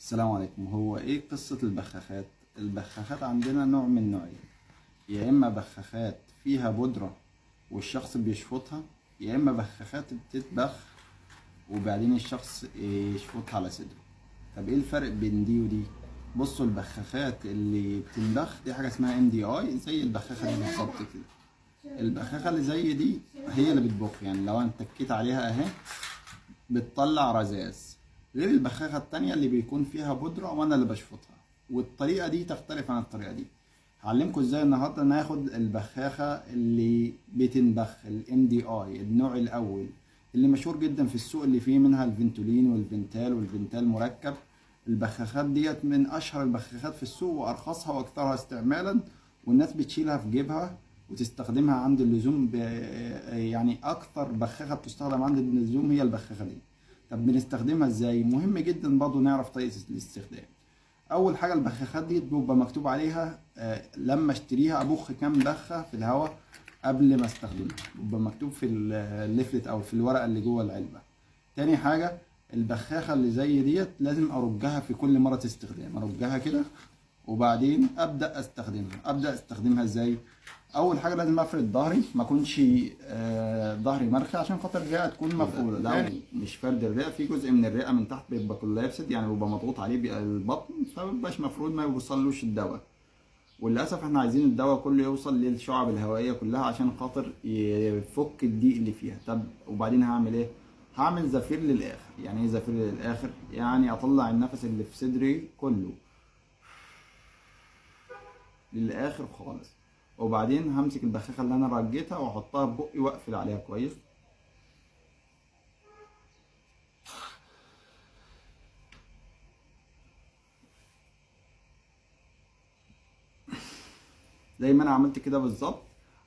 السلام عليكم. هو ايه قصة البخاخات؟ البخاخات عندنا نوع من نوعين، يا اما بخاخات فيها بودرة والشخص بيشفطها، يا اما بخاخات بتتبخ وبعدين الشخص يشفطها على صدره. طب ايه الفرق بين دي ودي؟ بصوا، البخاخات اللي بتنبخ دي حاجة اسمها MDI، زي البخاخة دي بالظبط كده. البخاخة اللي زي دي هي اللي بتبخ، يعني لو انت اتكيت عليها اهي بتطلع رذاذ، غير البخاخة التانية اللي بيكون فيها بودرة وانا اللي بشفطها. والطريقة دي تختلف عن الطريقة دي. هعلمكم ازاي النهاردة ناخد البخاخة اللي بتنبخ MDI النوع الاول اللي مشهور جدا في السوق، اللي فيه منها الفنتولين والفنتال مركب. البخاخات ديت من اشهر البخاخات في السوق وارخصها واكثرها استعمالا، والناس بتشيلها في جيبها وتستخدمها عند اللزوم. يعني اكثر بخاخه بتستخدم عند اللزوم هي البخاخه دي. طب بنستخدمها ازاي؟ مهم جدا برضو نعرف طريقه الاستخدام. اول حاجه البخاخات دي بيبقى مكتوب عليها لما اشتريها ابخ كام بخه في الهواء قبل ما استخدمها، بيبقى مكتوب في الليفلت او في الورقه اللي جوه العلبه. تاني حاجه، البخاخه اللي زي ديت لازم ارجها في كل مره استخدام، ارجها كده وبعدين ابدا استخدمها ازاي؟ اول حاجه لازم افرد ظهري، ما اكونش ظهري مرخي عشان خاطر الرئه تكون مفروده. لو مش فرد الرئه، في جزء من الرئه من تحت بيبقى كولابسد، يعني بيبقى مضغوط عليه البطن، فمبيبقاش مفروض، ما بيوصلوش الدواء. وللاسف احنا عايزين الدواء كله يوصل للشعب الهوائيه كلها عشان خاطر يفك الضيق اللي فيها. طب وبعدين هعمل ايه؟ هعمل زفير للاخر. يعني ايه زفير للاخر؟ يعني اطلع النفس اللي في صدري كله للاخر خالص، وبعدين همسك البخاخه اللي انا رجيتها واحطها في بقي واقفل عليها كويس. زي ما انا عملت كده بالظبط،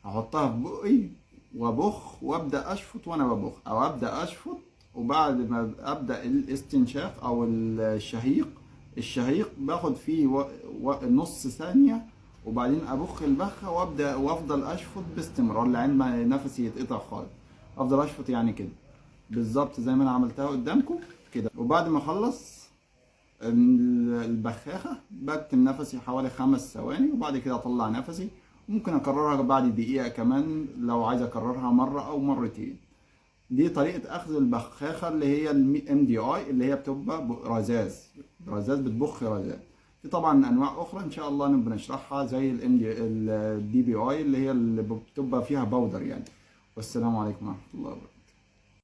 هحطها في بقي وابخ وابدا اشفط وانا ببخ، او ابدا اشفط وبعد ما ابدا الاستنشاق او الشهيق باخد فيه نص ثانيه، وبعدين ابخ البخه وافضل اشفط باستمرار لعند ما نفسي يتقطع خالص. افضل اشفط يعني كده بالظبط زي ما انا عملتها قدامكم كده. وبعد ما اخلص البخاخة بكتم نفسي حوالي 5 ثواني، وبعد كده اطلع نفسي. ممكن اكررها بعد دقيقة كمان لو عايز اكررها مرة او مرتين. دي طريقة اخذ البخاخة اللي هي MDI اللي هي بتبقى رذاذ بتبخ رذاذ. في طبعا انواع اخرى ان شاء الله نبقى نشرحها زي DBI اللي هي اللي بتبقى فيها باودر يعني. والسلام عليكم ورحمة الله وبركاته.